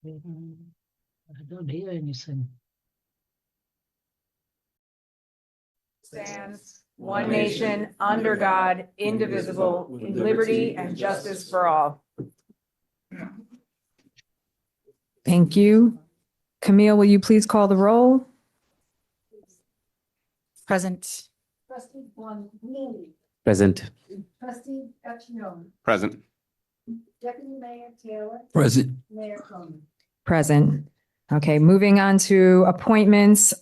I don't hear anything. Stands one nation under God, indivisible, with liberty and justice for all. Thank you. Camille, will you please call the roll? Present. Trustee Guanini. Present. Trustee Gacchione. Present. Deputy Mayor Taylor. Present. Mayor Cronin. Present. Okay, moving on to appointments.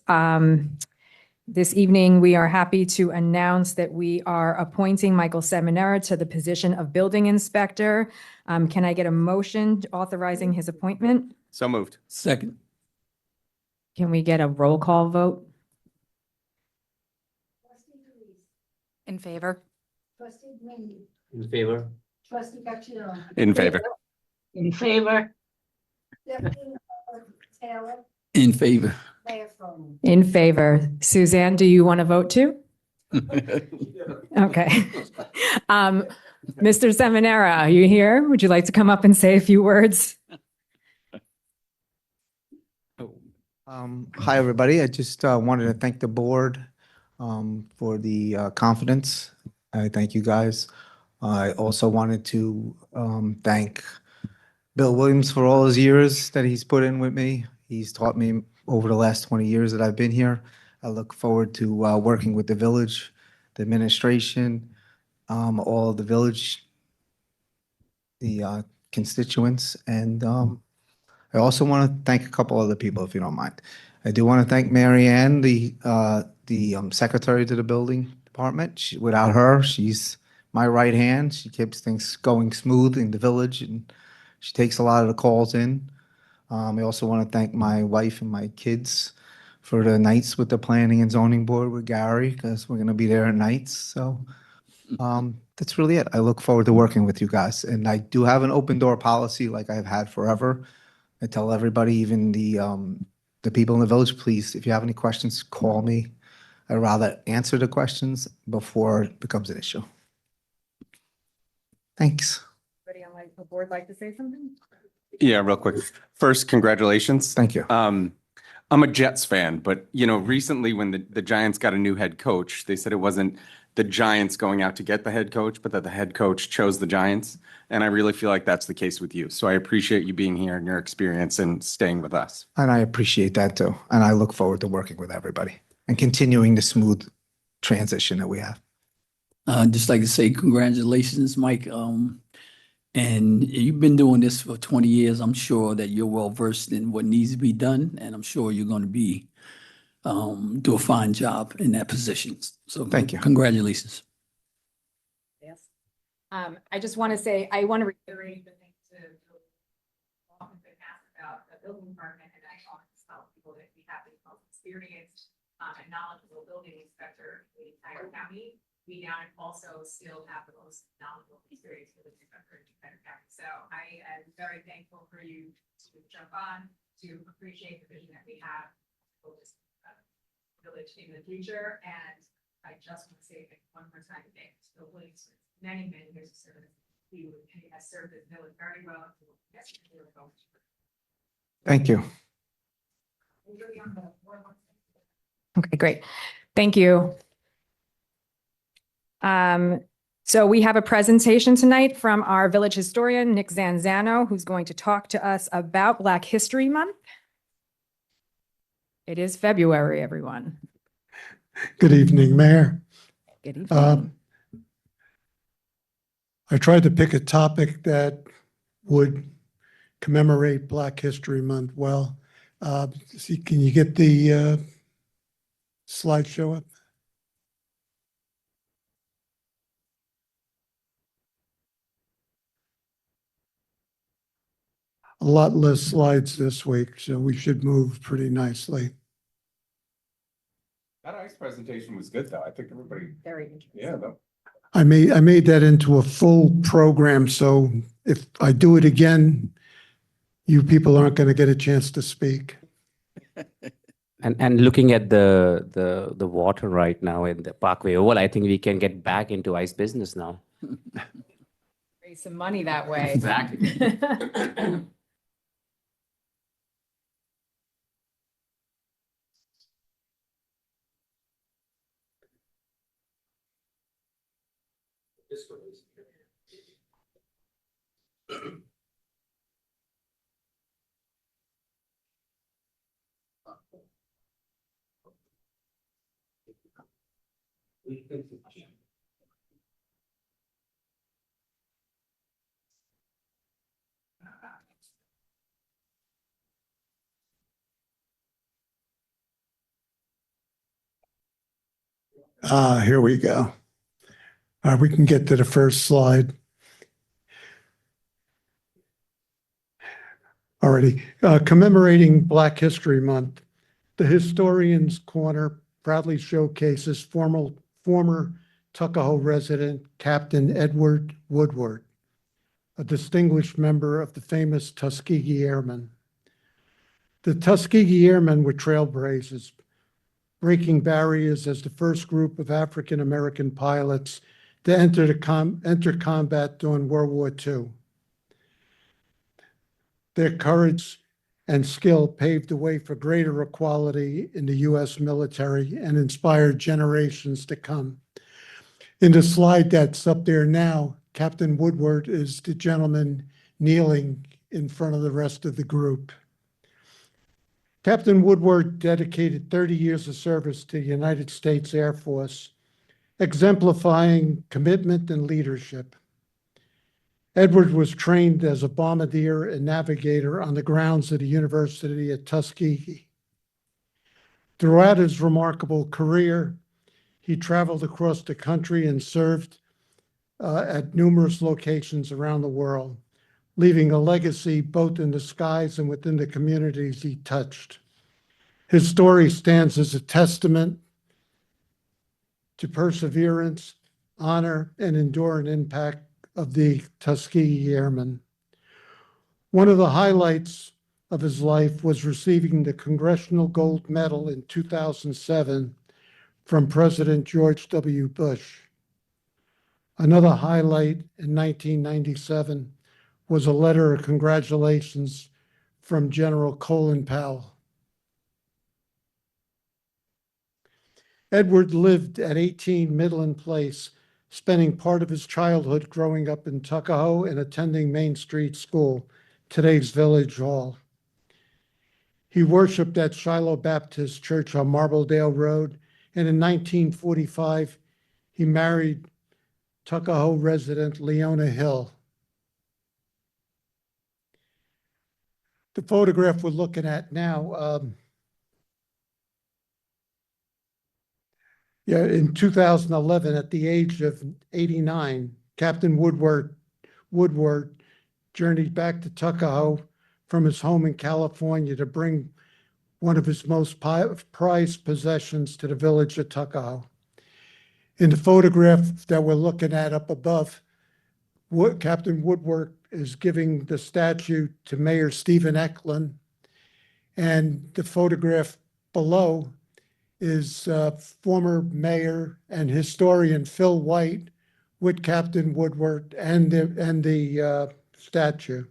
This evening, we are happy to announce that we are appointing Michael Seminara to the position of building inspector. Can I get a motion authorizing his appointment? So moved. Second. Can we get a roll call vote? Trustee Luise. In favor. Trustee Guanini. In favor. Trustee Gacchione. In favor. In favor? Deputy Mayor Taylor. In favor. Mayor Cronin. In favor. Suzanne, do you want to vote too? Okay. Mr. Seminara, are you here? Would you like to come up and say a few words? Hi, everybody. I just wanted to thank the board for the confidence. I thank you guys. I also wanted to thank Bill Williams for all his years that he's put in with me. He's taught me over the last 20 years that I've been here. I look forward to working with the village, the administration, all of the village, the constituents, and I also want to thank a couple other people, if you don't mind. I do want to thank Mary Ann, the secretary to the building department. Without her, she's my right hand. She keeps things going smooth in the village, and she takes a lot of the calls in. I also want to thank my wife and my kids for the nights with the planning and zoning board with Gary, because we're going to be there at nights. So that's really it. I look forward to working with you guys. And I do have an open door policy like I've had forever. I tell everybody, even the people in the village, please, if you have any questions, call me. I'd rather answer the questions before it becomes an issue. Thanks. Anybody on the board like to say something? Yeah, real quick. First, congratulations. Thank you. I'm a Jets fan, but recently when the Giants got a new head coach, they said it wasn't the Giants going out to get the head coach, but that the head coach chose the Giants. And I really feel like that's the case with you. So I appreciate you being here and your experience and staying with us. And I appreciate that too. And I look forward to working with everybody and continuing the smooth transition that we have. I'd just like to say congratulations, Mike. And you've been doing this for 20 years. I'm sure that you're well versed in what needs to be done, and I'm sure you're going to be do a fine job in that position. So Thank you. Congratulations. Yes. I just want to say, I want to reiterate the thing to often been asked about the building department, and I always tell people that we have the most experienced and knowledgeable building inspector in the entire county. We now also still have the most knowledgeable experience for the inspector in Tuckahoe County. So I am very thankful for you to jump on, to appreciate the vision that we have for this village in the future. And I just want to say one more time, thanks to Bill Williams for many, many years of service. He has served the village very well. Thank you. Okay, great. Thank you. So we have a presentation tonight from our village historian, Nick Zanzano, who's going to talk to us about Black History Month. It is February, everyone. Good evening, Mayor. Good evening. I tried to pick a topic that would commemorate Black History Month well. Can you get the slideshow up? A lot less slides this week, so we should move pretty nicely. That ice presentation was good, though. I think everybody. Very interesting. Yeah, though. I made that into a full program, so if I do it again, you people aren't going to get a chance to speak. And looking at the water right now in the Parkway Oval, I think we can get back into ice business now. Raise some money that way. Exactly. Here we go. We can get to the first slide. Already, commemorating Black History Month, the Historian's Corner proudly showcases former Tuckahoe resident Captain Edward Woodward, a distinguished member of the famous Tuskegee Airmen. The Tuskegee Airmen were trailblazers, breaking barriers as the first group of African-American pilots to enter combat during World War II. Their courage and skill paved the way for greater equality in the U.S. military and inspired generations to come. In the slide that's up there now, Captain Woodward is the gentleman kneeling in front of the rest of the group. Captain Woodward dedicated 30 years of service to the United States Air Force, exemplifying commitment and leadership. Edward was trained as a bombardier and navigator on the grounds of the University at Tuskegee. Throughout his remarkable career, he traveled across the country and served at numerous locations around the world, leaving a legacy both in the skies and within the communities he touched. His story stands as a testament to perseverance, honor, and enduring impact of the Tuskegee Airmen. One of the highlights of his life was receiving the Congressional Gold Medal in 2007 from President George W. Bush. Another highlight in 1997 was a letter of congratulations from General Colin Powell. Edward lived at 18 Midland Place, spending part of his childhood growing up in Tuckahoe and attending Main Street School, today's Village Hall. He worshiped at Shiloh Baptist Church on Marbledale Road, and in 1945, he married Tuckahoe resident Leona Hill. The photograph we're looking at now, in 2011, at the age of 89, Captain Woodward journeyed back to Tuckahoe from his home in California to bring one of his most prized possessions to the village of Tuckahoe. In the photograph that we're looking at up above, Captain Woodward is giving the statue to Mayor Stephen Eklund, and the photograph below is former mayor and historian Phil White with Captain Woodward and the statue.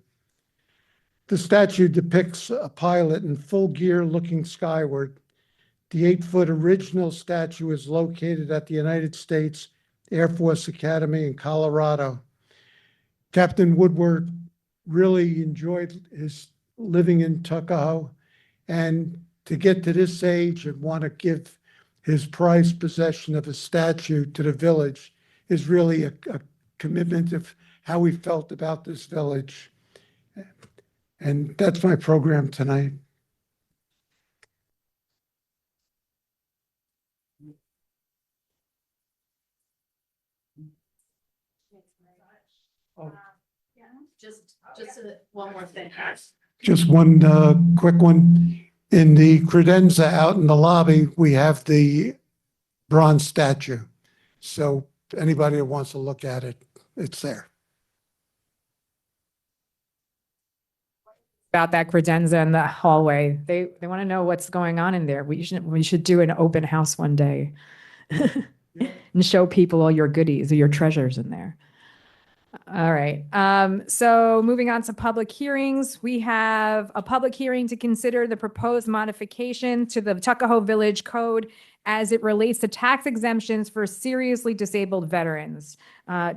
The statue depicts a pilot in full gear looking skyward. The 8-foot original statue is located at the United States Air Force Academy in Colorado. Captain Woodward really enjoyed his living in Tuckahoe, and to get to this age and want to give his prized possession of a statue to the village is really a commitment of how we felt about this village. And that's my program tonight. One more thing. Just one quick one. In the credenza out in the lobby, we have the bronze statue. So anybody that wants to look at it, it's there. About that credenza in the hallway. They want to know what's going on in there. We should do an open house one day and show people all your goodies or your treasures in there. All right. So moving on to public hearings, we have a public hearing to consider the proposed modification to the Tuckahoe Village Code as it relates to tax exemptions for seriously disabled veterans.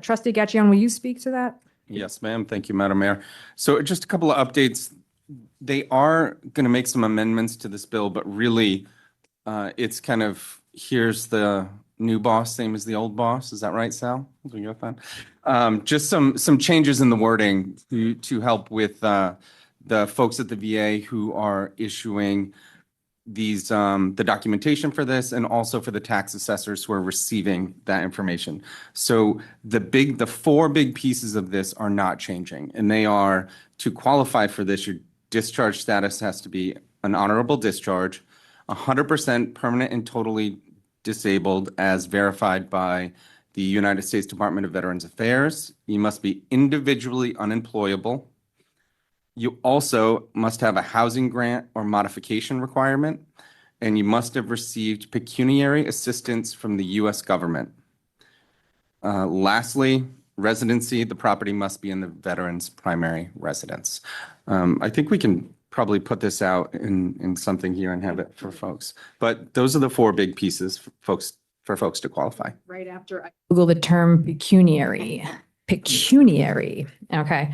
Trustee Getchion, will you speak to that? Yes, ma'am. Thank you, Madam Mayor. So just a couple of updates. They are going to make some amendments to this bill, but really, it's kind of, here's the new boss, same as the old boss. Is that right, Sal? We got that? Just some changes in the wording to help with the folks at the VA who are issuing these the documentation for this, and also for the tax assessors who are receiving that information. So the four big pieces of this are not changing, and they are, to qualify for this, your discharge status has to be an honorable discharge, 100% permanent and totally disabled as verified by the United States Department of Veterans Affairs. You must be individually unemployable. You also must have a housing grant or modification requirement, and you must have received pecuniary assistance from the U.S. government. Lastly, residency, the property must be in the veteran's primary residence. I think we can probably put this out in something here and have it for folks. But those are the four big pieces for folks to qualify. Right after I Google the term pecuniary. Pecuniary. Okay.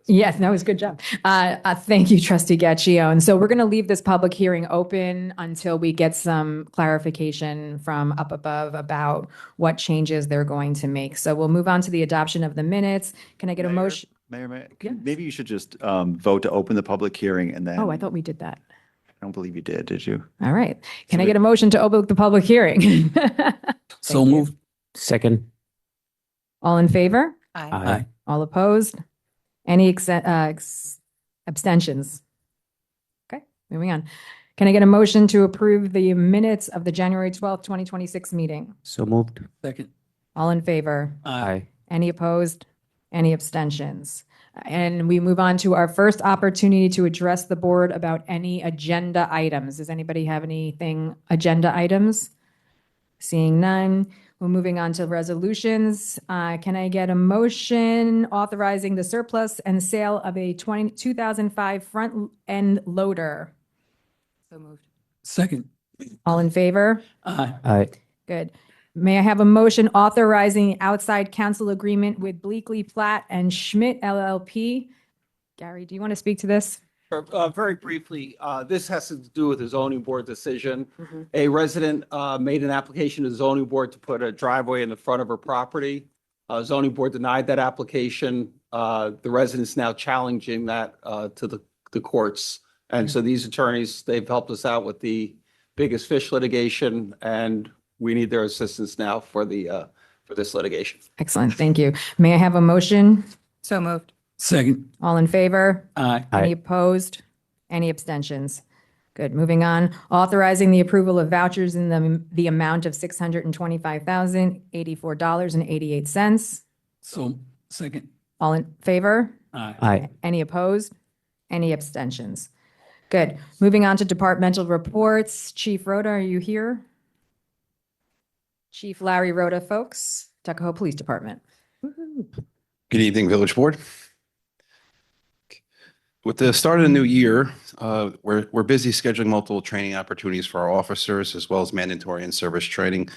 Yes, that was good job. Thank you, Trustee Gaccio. And so we're going to leave this public hearing open until we get some clarification from up above about what changes they're going to make. So we'll move on to the adoption of the minutes. Can I get a motion? Mayor, Yeah. maybe you should just vote to open the public hearing and then. Oh, I thought we did that. I don't believe you did you? All right. Can I get a motion to open the public hearing? So Thank you. moved. Second. All in favor? Aye. All opposed? Any abstentions? Okay, moving on. Can I get a motion to approve the minutes of the January 12th, 2026 meeting? So moved. Second. All in favor? Aye. Any opposed? Any abstentions? And we move on to our first opportunity to address the board about any agenda items. Does anybody have anything, agenda items? Seeing none, we're moving on to resolutions. Can I get a motion authorizing the surplus and sale of a 2005 front-end loader? So moved. Second. All in favor? Aye. Aye. Good. May I have a motion authorizing outside counsel agreement with Bleakley Platt and Schmidt LLP? Gary, do you want to speak to this? Very briefly, this has to do with the zoning board decision. A resident made an application to the zoning board to put a driveway in the front of her property. Zoning board denied that application. The resident's now challenging that to the courts. And so these attorneys, they've helped us out with the biggest fish litigation, and we need their assistance now for this litigation. Excellent, thank you. May I have a motion? So moved. Second. All in favor? Aye. Any Aye. opposed? Any abstentions? Good, moving on. Authorizing the approval of vouchers in the amount of $625,084.88. So, second. All in favor? Aye. Aye. Any opposed? Any abstentions? Good. Moving on to departmental reports. Chief Rhoda, are you here? Chief Larry Rhoda, folks, Tuckahoe Police Department. Good evening, Village Board. With the start of the new year, we're busy scheduling multiple training opportunities for our officers, as well as mandatory and service training.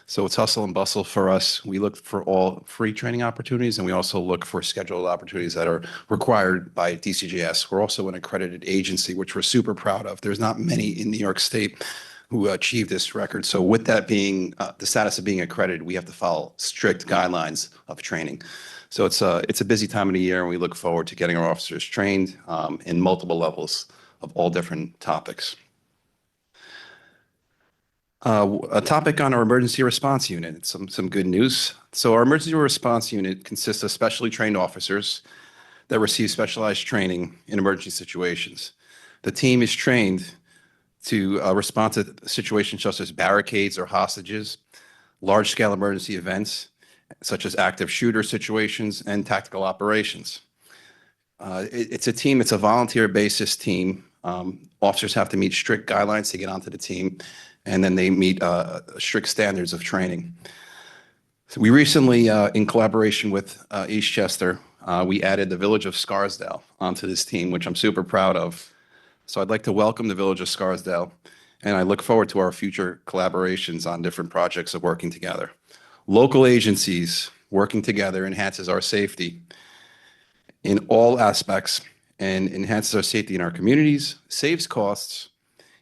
So it's hustle and bustle for us. We look for all free training opportunities, and we also look for scheduled opportunities that are required by DCJS. We're also an accredited agency, which we're super proud of. There's not many in New York State who achieve this record. So with that being the status of being accredited, we have to follow strict guidelines of training. So it's a busy time of the year, and we look forward to getting our officers trained in multiple levels of all different topics. A topic on our emergency response unit, some good news. So our emergency response unit consists of specially trained officers that receive specialized training in emergency situations. The team is trained to respond to situations such as barricades or hostages, large-scale emergency events, such as active shooter situations and tactical operations. It's a team, it's a volunteer basis team. Officers have to meet strict guidelines to get onto the team, and then they meet strict standards of training. So we recently, in collaboration with Eastchester, we added the village of Scarsdale onto this team, which I'm super proud of. So I'd like to welcome the village of Scarsdale and I look forward to our future collaborations on different projects of working together. Local agencies working together enhances our safety in all aspects and enhances our safety in our communities, saves costs,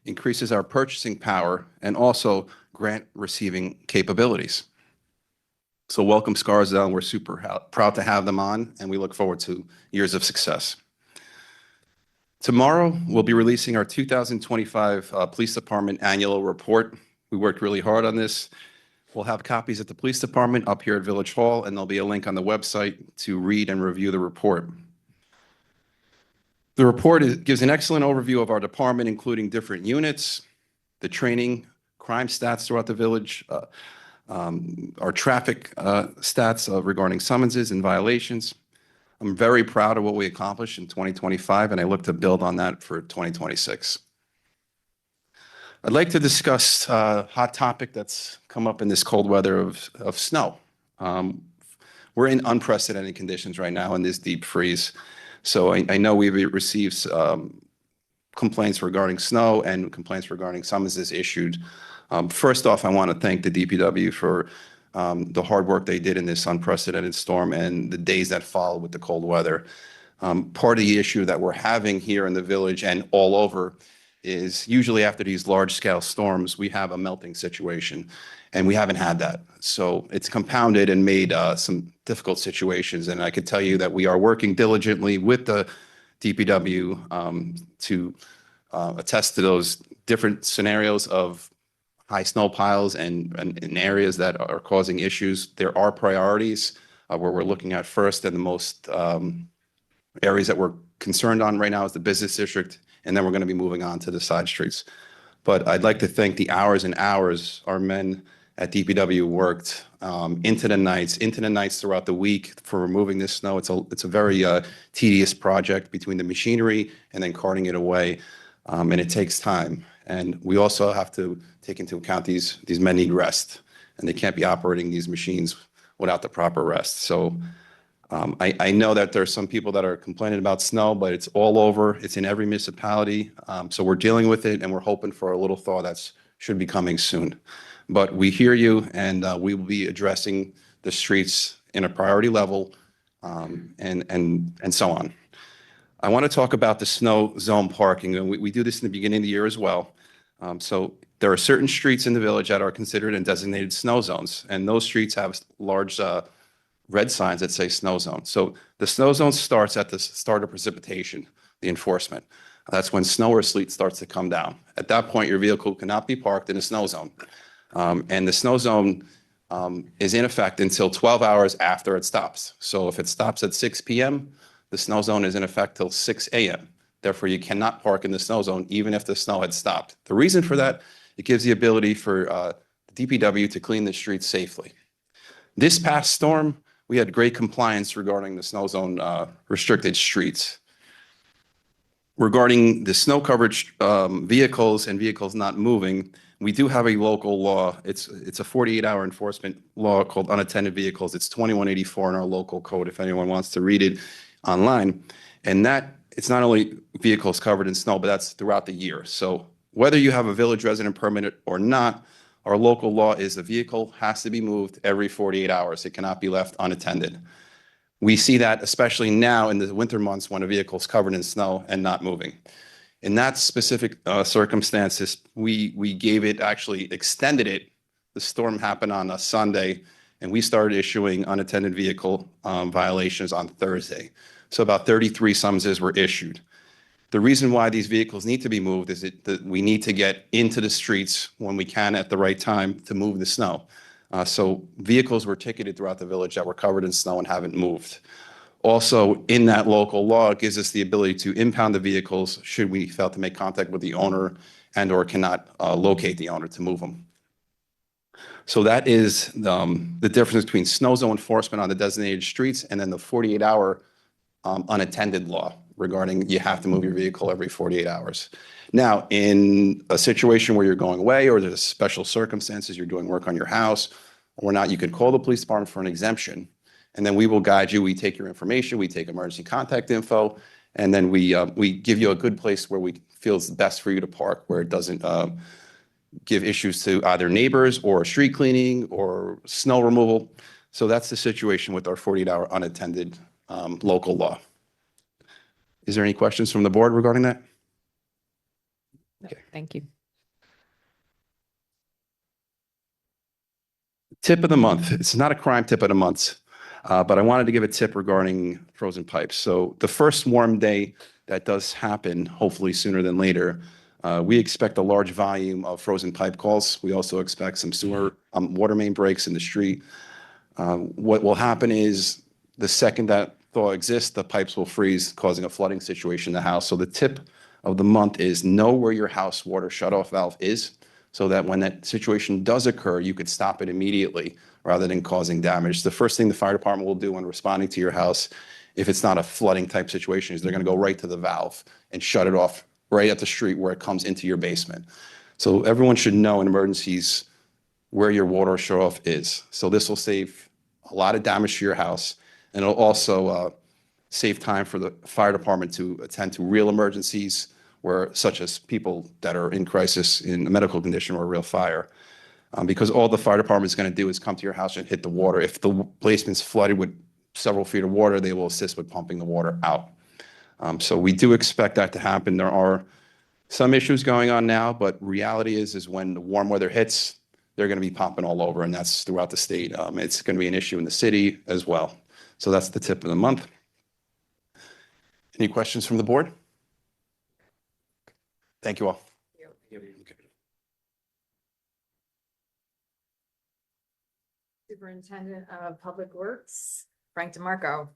increases our purchasing power, and also grant receiving capabilities. So welcome Scarsdale. We're super proud to have them on, and we look forward to years of success. Tomorrow, we'll be releasing our 2025 Police Department Annual Report. We worked really hard on this. We'll have copies at the Police Department up here at Village Hall, and there'll be a link on the website to read and review the report. The report gives an excellent overview of our department, including different units, the training, crime stats throughout the village, our traffic stats regarding summonses and violations. I'm very proud of what we accomplished in 2025, and I look to build on that for 2026. I'd like to discuss a hot topic that's come up in this cold weather of snow. We're in unprecedented conditions right now in this deep freeze. So I know we've received complaints regarding snow and complaints regarding summonses issued. First off, I want to thank the DPW for the hard work they did in this unprecedented storm and the days that followed with the cold weather. Part of the issue that we're having here in the village and all over is usually after these large-scale storms, we have a melting situation, and we haven't had that. So it's compounded and made some difficult situations, and I could tell you that we are working diligently with the DPW to attest to those different scenarios of high snow piles and in areas that are causing issues. There are priorities where we're looking at first, and the most areas that we're concerned on right now is the business district, and then we're going to be moving on to the side streets. But I'd like to thank the hours and hours our men at DPW worked into the nights throughout the week for removing this snow. It's a very tedious project between the machinery and then carting it away, and it takes time. And we also have to take into account these men need rest, and they can't be operating these machines without the proper rest. So I know that there's some people that are complaining about snow, but it's all over. It's in every municipality. So we're dealing with it, and we're hoping for a little thaw that should be coming soon. But we hear you, and we will be addressing the streets in a priority level, and so on. I want to talk about the snow zone parking, and we do this in the beginning of the year as well. So there are certain streets in the village that are considered and designated snow zones, and those streets have large red signs that say snow zone. So the snow zone starts at the start of precipitation, the enforcement. That's when snow or sleet starts to come down. At that point, your vehicle cannot be parked in a snow zone. And the snow zone is in effect until 12 hours after it stops. So if it stops at 6 p.m., the snow zone is in effect till 6 a.m. Therefore, you cannot park in the snow zone even if the snow had stopped. The reason for that, it gives the ability for the DPW to clean the streets safely. This past storm, we had great compliance regarding the snow zone restricted streets. Regarding the snow coverage vehicles and vehicles not moving, we do have a local law. It's a 48-hour enforcement law called unattended vehicles. It's 2184 in our local code if anyone wants to read it online. And that it's not only vehicles covered in snow, but that's throughout the year. So whether you have a village resident permit or not, our local law is the vehicle has to be moved every 48 hours. It cannot be left unattended. We see that especially now in the winter months when a vehicle is covered in snow and not moving. In that specific circumstances, we gave it, actually extended it. The storm happened on a Sunday, and we started issuing unattended vehicle violations on Thursday. So about 33 summonses were issued. The reason why these vehicles need to be moved is that we need to get into the streets when we can at the right time to move the snow. So vehicles were ticketed throughout the village that were covered in snow and haven't moved. Also, in that local law, it gives us the ability to impound the vehicles should we fail to make contact with the owner and or cannot locate the owner to move them. So that is the difference between snow zone enforcement on the designated streets and then the 48-hour unattended law regarding you have to move your vehicle every 48 hours. Now, in a situation where you're going away or there's special circumstances, you're doing work on your house or not, you could call the police department for an exemption, and then we will guide you. We take your information, we take emergency contact info, and then we give you a good place where we feel it's best for you to park, where it doesn't give issues to either neighbors or street cleaning or snow removal. So that's the situation with our 48-hour unattended local law. Is there any questions from the board regarding that? Thank you. Tip of the month. It's not a crime tip of the month, but I wanted to give a tip regarding frozen pipes. So the first warm day that does happen, hopefully sooner than later, we expect a large volume of frozen pipe calls. We also expect some sewer water main breaks in the street. What will happen is the second that thaw exists, the pipes will freeze, causing a flooding situation in the house. So the tip of the month is know where your house water shutoff valve is, so that when that situation does occur, you could stop it immediately rather than causing damage. The first thing the fire department will do when responding to your house, if it's not a flooding type situation, is they're going to go right to the valve and shut it off right at the street where it comes into your basement. So everyone should know in emergencies where your water shutoff is. So this will save a lot of damage to your house, and it'll also save time for the fire department to attend to real emergencies, where such as people that are in crisis in a medical condition or a real fire. Because all the fire department is going to do is come to your house and hit the water. If the basement's flooded with several feet of water, they will assist with pumping the water out. So we do expect that to happen. There are some issues going on now, but reality is when the warm weather hits, they're going to be popping all over, and that's throughout the state. It's going to be an issue in the city as well. So that's the tip of the month. Any questions from the board? Thank you all. Superintendent of Public Works, Frank DeMarco.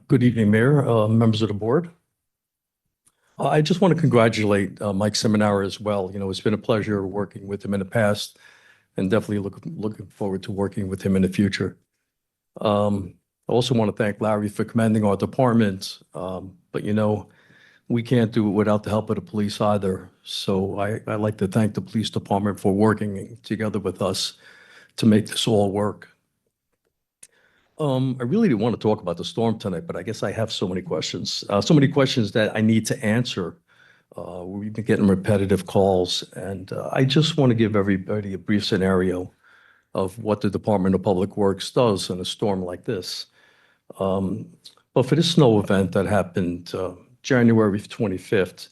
Good evening, Mayor, members of the board. I just want to congratulate Mike Seminara as well. You know, it's been a pleasure working with him in the past, and definitely looking forward to working with him in the future. I also want to thank Larry for commending our department, but you know, we can't do it without the help of the police either. So I like to thank the police department for working together with us to make this all work. I really didn't want to talk about the storm tonight, but I guess I have so many questions that I need to answer. We've been getting repetitive calls, and I just want to give everybody a brief scenario of what the Department of Public Works does in a storm like this. But for this snow event that happened January 25th,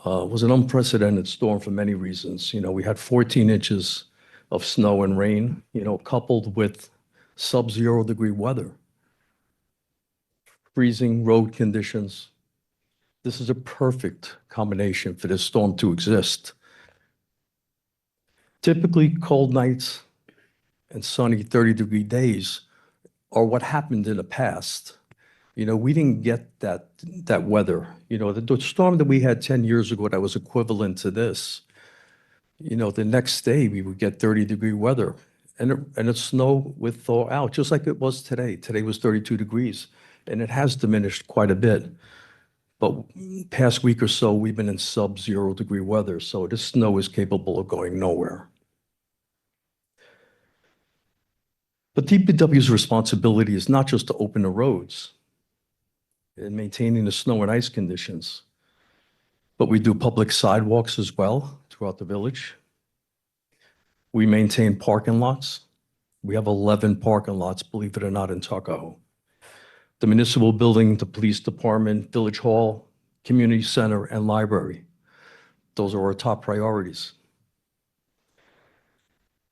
was an unprecedented storm for many reasons. You know, we had 14 inches of snow and rain, you know, coupled with sub-zero degree weather, freezing road conditions. This is a perfect combination for this storm to exist. Typically, cold nights and sunny 30-degree days are what happened in the past. You know, we didn't get that weather. You know, the storm that we had 10 years ago that was equivalent to this, you know, the next day we would get 30-degree weather, and the snow would thaw out just like it was today. Today was 32 degrees, and it has diminished quite a bit. But past week or so, we've been in sub-zero degree weather, so this snow is capable of going nowhere. But DPW's responsibility is not just to open the roads and maintaining the snow and ice conditions, but we do public sidewalks as well throughout the village. We maintain parking lots. We have 11 parking lots, believe it or not, in Tuckahoe. The municipal building, the police department, village hall, community center, and library. Those are our top priorities.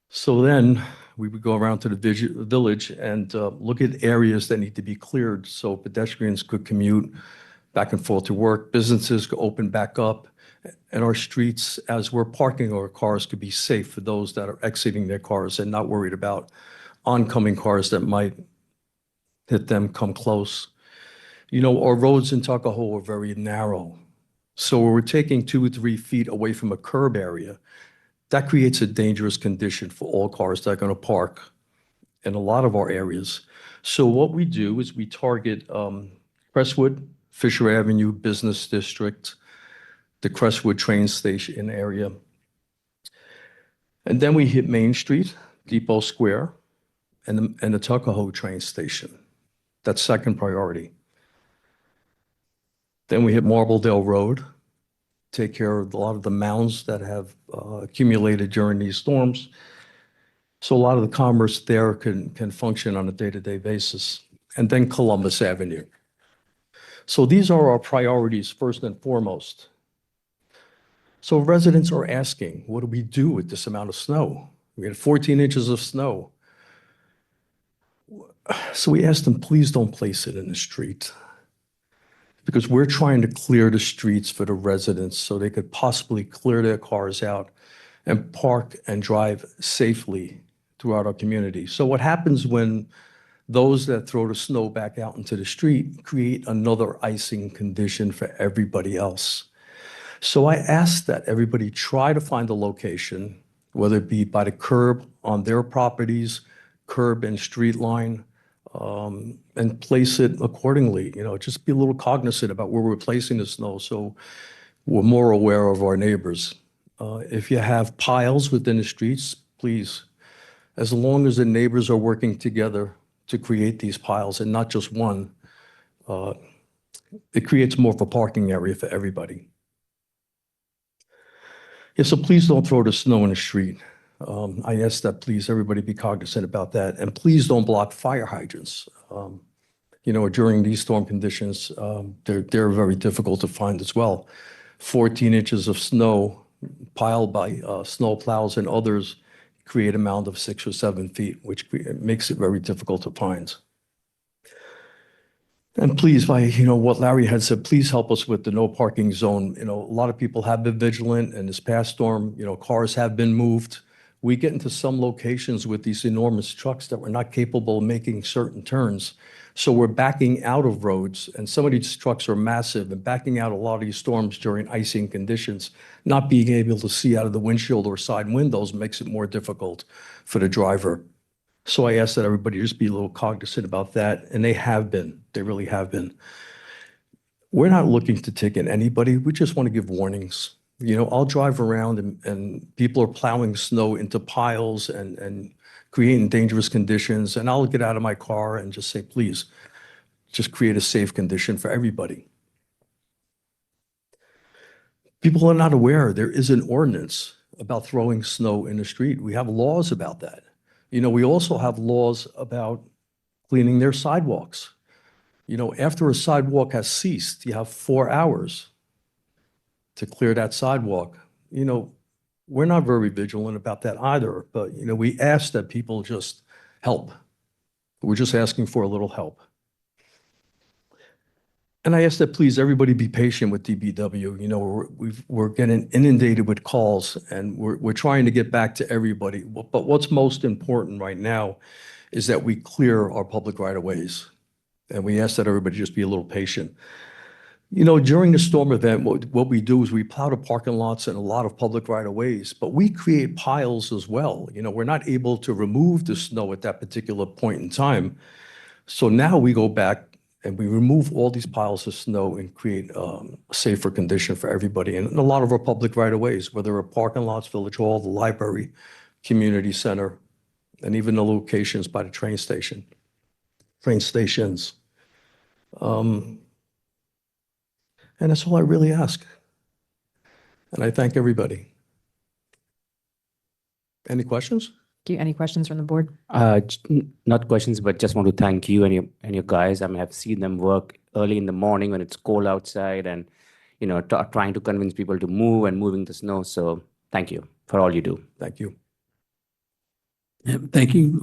So then we would go around to the village and look at areas that need to be cleared so pedestrians could commute back and forth to work, businesses could open back up, and our streets, as we're parking our cars, could be safe for those that are exiting their cars and not worried about oncoming cars that might hit them, come close. You know, our roads in Tuckahoe are very narrow. So we're taking 2 or 3 feet away from a curb area. That creates a dangerous condition for all cars that are going to park in a lot of our areas. So what we do is we target Crestwood, Fisher Avenue Business District, the Crestwood train station area. And then we hit Main Street, Depot Square, and the Tuckahoe train station. That's second priority. Then we hit Marbledale Road, take care of a lot of the mounds that have accumulated during these storms. So a lot of the commerce there can function on a day-to-day basis. And then Columbus Avenue. So these are our priorities first and foremost. So residents are asking, what do we do with this amount of snow? We had 14 inches of snow. So we asked them, please don't place it in the street. Because we're trying to clear the streets for the residents so they could possibly clear their cars out and park and drive safely throughout our community. So what happens when those that throw the snow back out into the street create another icing condition for everybody else? So I asked that everybody try to find a location, whether it be by the curb on their properties, curb and street line, and place it accordingly. You know, just be a little cognizant about where we're placing the snow so we're more aware of our neighbors. If you have piles within the streets, please, as long as the neighbors are working together to create these piles and not just one, it creates more of a parking area for everybody. Yeah, so please don't throw the snow in the street. I ask that please everybody be cognizant about that. And please don't block fire hydrants. You know, during these storm conditions, they're very difficult to find as well. 14 inches of snow piled by snow plows and others create a mound of 6 or 7 feet, which makes it very difficult to find. And please, you know, what Larry had said, please help us with the no parking zone. You know, a lot of people have been vigilant, and this past storm, you know, cars have been moved. We get into some locations with these enormous trucks that we're not capable of making certain turns. So we're backing out of roads, and some of these trucks are massive, and backing out a lot of these storms during icing conditions, not being able to see out of the windshield or side windows makes it more difficult for the driver. So I ask that everybody just be a little cognizant about that, and they have been. They really have been. We're not looking to ticket anybody. We just want to give warnings. You know, I'll drive around and people are plowing snow into piles and creating dangerous conditions, and I'll get out of my car and just say, please, just create a safe condition for everybody. People are not aware there is an ordinance about throwing snow in the street. We have laws about that. You know, we also have laws about cleaning their sidewalks. You know, after a sidewalk has ceased, you have 4 hours to clear that sidewalk. You know, we're not very vigilant about that either, but, you know, we ask that people just help. We're just asking for a little help. And I ask that please everybody be patient with DBW. You know, we're getting inundated with calls, and we're trying to get back to everybody. But what's most important right now is that we clear our public right-of-ways. And we ask that everybody just be a little patient. You know, during the storm event, what we do is we plow the parking lots and a lot of public right-of-ways, but we create piles as well. You know, we're not able to remove the snow at that particular point in time. So now we go back and we remove all these piles of snow and create a safer condition for everybody. And a lot of our public right-of-ways, whether they're parking lots, Village Hall, the library, community center, and even the locations by the train stations. And that's all I really ask. And I thank everybody. Any questions? Any questions from the board? Not questions, but just want to thank you and your guys. I mean, I've seen them work early in the morning when it's cold outside, and you know, trying to convince people to move and moving the snow. So thank you for all you do. Thank you. Yeah, thank you,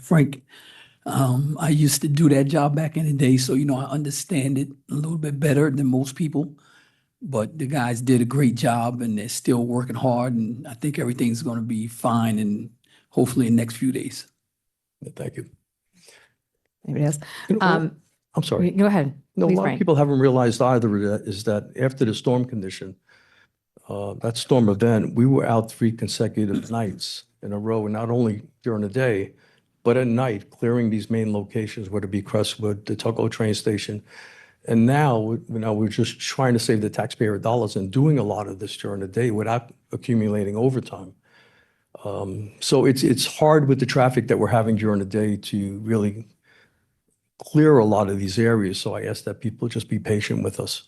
Frank. I used to do that job back in the day, so you know I understand it a little bit better than most people. But the guys did a great job, and they're still working hard, and I think everything's going to be fine, and hopefully in the next few days. Thank you. Anybody else? You know, I'm sorry. Go ahead. No, Please, a lot of Frank. people haven't realized either is that after the storm condition, that storm event, we were out 3 consecutive nights in a row, and not only during the day, but at night, clearing these main locations, whether it be Crestwood, the Tuckahoe train station. And now, you know, we're just trying to save the taxpayer dollars and doing a lot of this during the day without accumulating overtime. So it's hard with the traffic that we're having during the day to really clear a lot of these areas. So I ask that people just be patient with us.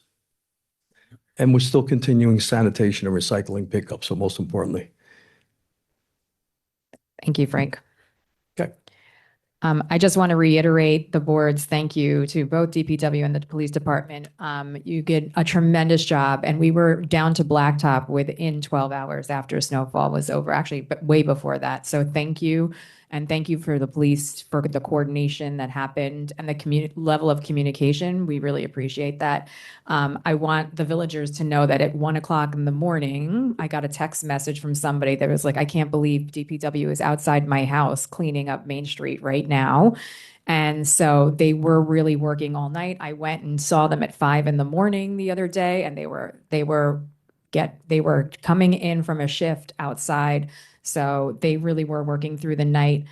And we're still continuing sanitation and recycling pickup, so most importantly. Thank you, Frank. Okay. I just want to reiterate the board's thank you to both DPW and the police department. You did a tremendous job, and we were down to blacktop within 12 hours after snowfall was over, actually, but way before that. So thank you. And thank you for the police for the coordination that happened and the level of communication. We really appreciate that. I want the villagers to know that at 1 o'clock in the morning, I got a text message from somebody that was like, I can't believe DPW is outside my house cleaning up Main Street right now. And so they were really working all night. I went and saw them at 5 in the morning the other day, and they were coming in from a shift outside. So they really were working through the night.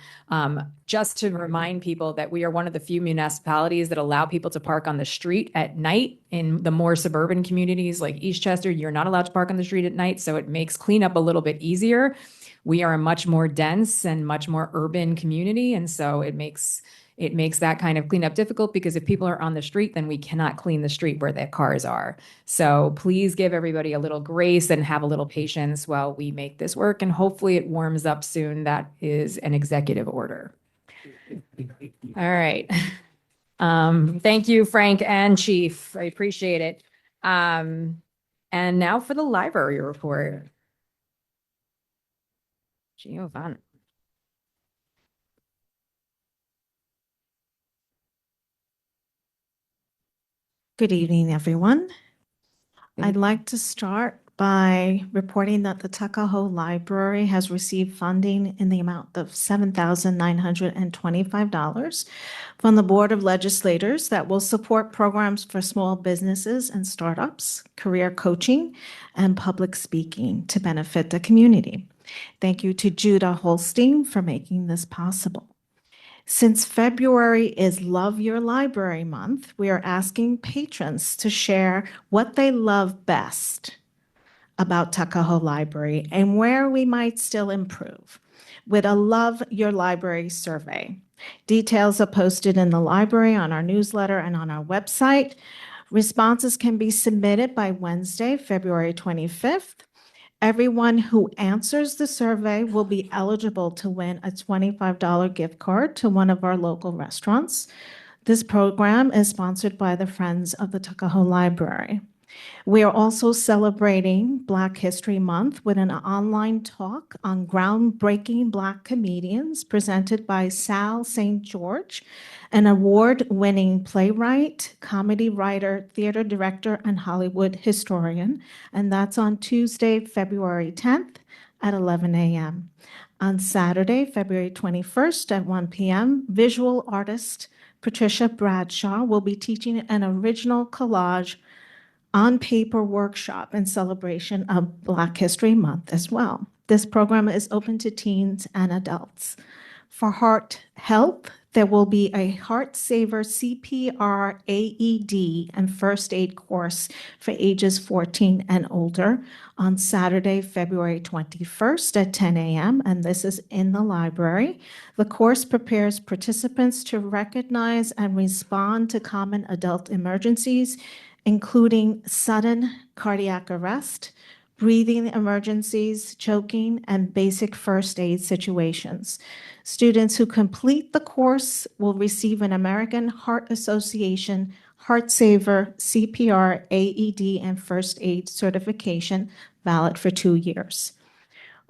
Just to remind people that we are one of the few municipalities that allow people to park on the street at night. In the more suburban communities like Eastchester, you're not allowed to park on the street at night. So it makes cleanup a little bit easier. We are a much more dense and much more urban community. And so it makes that kind of cleanup difficult, because if people are on the street, then we cannot clean the street where their cars are. So please give everybody a little grace and have a little patience while we make this work. And hopefully it warms up soon. That is an executive order. All right. Thank you, Frank and Chief. I appreciate it. And now for the library report. Giovanni. Good evening, everyone. I'd like to start by reporting that the Tuckahoe Library has received funding in the amount of $7,925 from the Board of Legislators that will support programs for small businesses and startups, career coaching, and public speaking to benefit the community. Thank you to Judah Holstein for making this possible. Since February is Love Your Library Month, we are asking patrons to share what they love best about Tuckahoe Library and where we might still improve with a Love Your Library survey. Details are posted in the library, on our newsletter, and on our website. Responses can be submitted by Wednesday, February 25th. Everyone who answers the survey will be eligible to win a $25 gift card to one of our local restaurants. This program is sponsored by the Friends of the Tuckahoe Library. We are also celebrating Black History Month with an online talk on groundbreaking Black comedians presented by Sal St. George, an award-winning playwright, comedy writer, theater director, and Hollywood historian. And that's on Tuesday, February 10th at 11 a.m. On Saturday, February 21st at 1 p.m., visual artist Patricia Bradshaw will be teaching an original collage on paper workshop in celebration of Black History Month as well. This program is open to teens and adults. For heart health, there will be a Heart Saver CPR AED and first aid course for ages 14 and older on Saturday, February 21st at 10 a.m., and this is in the library. The course prepares participants to recognize and respond to common adult emergencies, including sudden cardiac arrest, breathing emergencies, choking, and basic first aid situations. Students who complete the course will receive an American Heart Association Heart Saver CPR AED and first aid certification, valid for 2 years.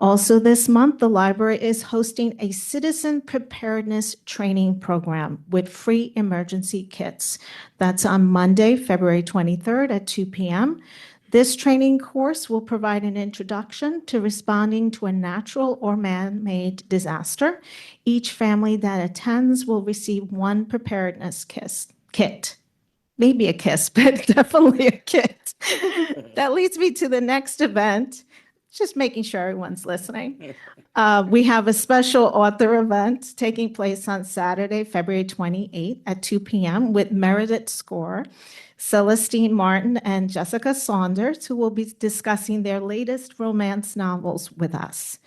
Also this month, the library is hosting a citizen preparedness training program with free emergency kits. That's on Monday, February 23rd at 2 p.m. This training course will provide an introduction to responding to a natural or man-made disaster. Each family that attends will receive one preparedness kit. Maybe a kiss, but definitely a kit. That leads me to the next event. Just making sure everyone's listening. We have a special author event taking place on Saturday, February 28th at 2 p.m. with Meredith Score, Celestine Martin, and Jessica Saunders, who will be discussing their latest romance novels with us.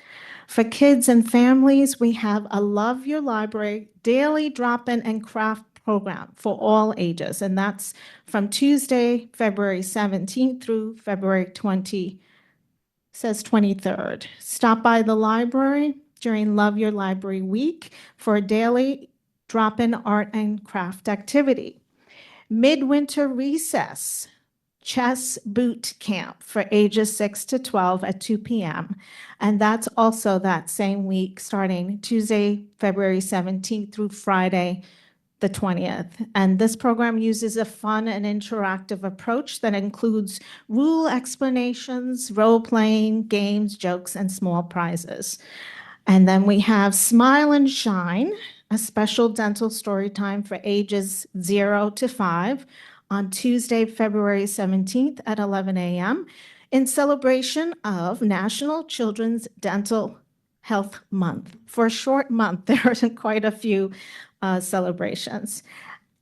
For kids and families, we have a Love Your Library daily drop-in and craft program for all ages, and that's from Tuesday, February 17th through February 23rd. Stop by the library during Love Your Library Week for a daily drop-in art and craft activity. Midwinter recess, chess boot camp for ages 6 to 12 at 2 p.m. And that's also that same week, starting Tuesday, February 17th through Friday, the 20th. And this program uses a fun and interactive approach that includes rule explanations, role-playing, games, jokes, and small prizes. And then we have Smile and Shine, a special dental story time for ages 0 to 5 on Tuesday, February 17th at 11 a.m. in celebration of National Children's Dental Health Month. For a short month, there are quite a few celebrations.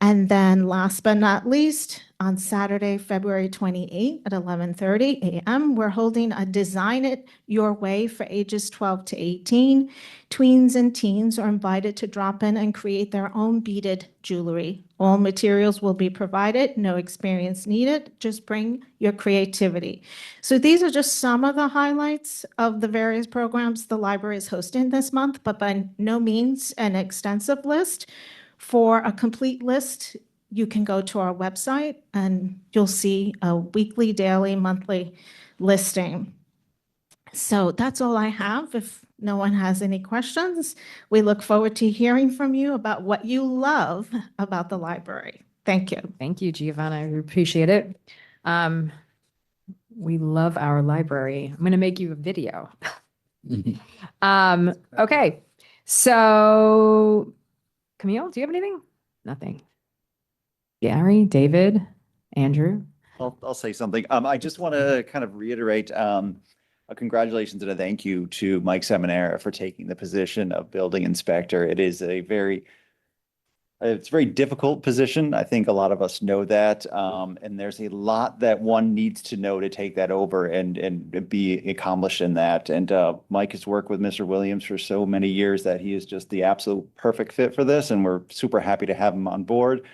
And then last but not least, on Saturday, February 28th at 11:30 a.m., we're holding a Design It Your Way for ages 12 to 18. Tweens and teens are invited to drop in and create their own beaded jewelry. All materials will be provided, no experience needed, just bring your creativity. So these are just some of the highlights of the various programs the library is hosting this month, but by no means an extensive list. For a complete list, you can go to our website and you'll see a weekly, daily, monthly listing. So that's all I have. If no one has any questions, we look forward to hearing from you about what you love about the library. Thank you. Thank you, Giovanna. We appreciate it. We love our library. I'm going to make you a video. Okay. So Camille, do you have anything? Nothing. Gary, David, Andrew? I'll say something. I just want to kind of reiterate a congratulations and a thank you to Mike Seminara for taking the position of building inspector. It is it's a very difficult position. I think a lot of us know that. And there's a lot that one needs to know to take that over and be accomplished in that. And Mike has worked with Mr. Williams for so many years that he is just the absolute perfect fit for this. And we're super happy to have him on board.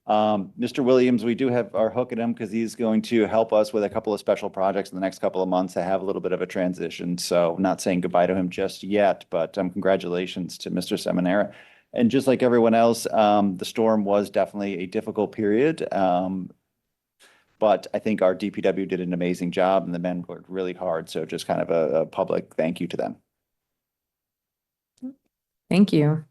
Mr. Williams, we do have our hook at him because he's going to help us with a couple of special projects in the next couple of months to have a little bit of a transition. So not saying goodbye to him just yet, but congratulations to Mr. Seminara. And just like everyone else, the storm was definitely a difficult period. But I think our DPW did an amazing job and the men worked really hard. So just kind of a public thank you to them. Thank you.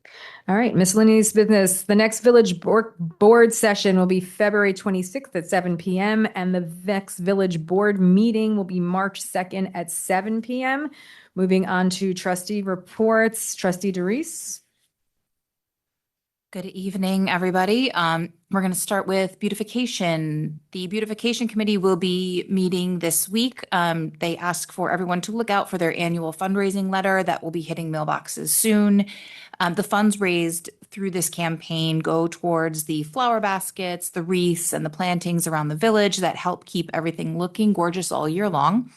All right, miscellaneous business. The next village board session will be February 26th at 7 p.m. and the next village board meeting will be March 2nd at 7 p.m. Moving on to trustee reports. Trustee Doris. Good evening, everybody. We're going to start with beautification. The beautification committee will be meeting this week. They ask for everyone to look out for their annual fundraising letter that will be hitting mailboxes soon. The funds raised through this campaign go towards the flower baskets, the wreaths, and the plantings around the village that help keep everything looking gorgeous all year long.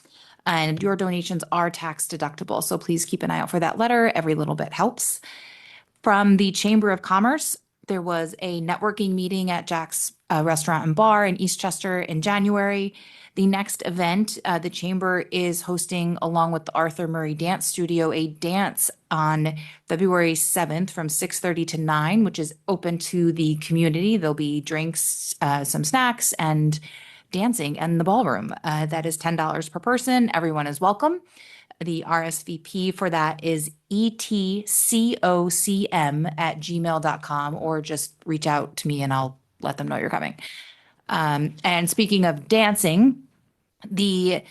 And your donations are tax deductible, so please keep an eye out for that letter. Every little bit helps. From the Chamber of Commerce, there was a networking meeting at Jack's Restaurant and Bar in Eastchester in January. The next event, the Chamber is hosting, along with the Arthur Murray Dance Studio, a dance on February 7th from 6:30 to 9, which is open to the community. There'll be drinks, some snacks, and dancing in the ballroom. That is $10 per person. Everyone is welcome. The RSVP for that is etcocm@gmail.com, or just reach out to me and I'll let them know you're coming. And speaking of dancing, the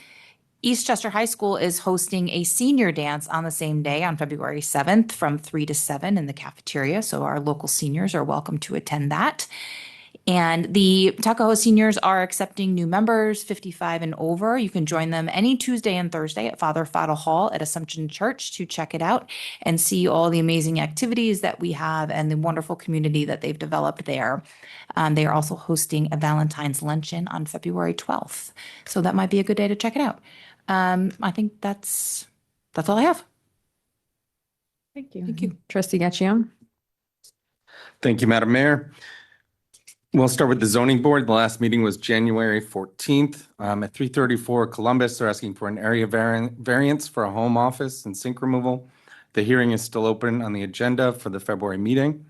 Eastchester High School is hosting a senior dance on the same day on February 7th from 3 to 7 in the cafeteria. So our local seniors are welcome to attend that. And the Tuckahoe seniors are accepting new members, 55 and over. You can join them any Tuesday and Thursday at Father Fadal Hall at Assumption Church to check it out and see all the amazing activities that we have and the wonderful community that they've developed there. They are also hosting a Valentine's Luncheon on February 12th. So that might be a good day to check it out. I think that's all I have. Thank you. Thank you. Trustee Gaccione. Thank you, Madam Mayor. We'll start with the zoning board. The last meeting was January 14th. At 334 Columbus, they're asking for an area variance for a home office and sink removal. The hearing is still open on the agenda for the February meeting.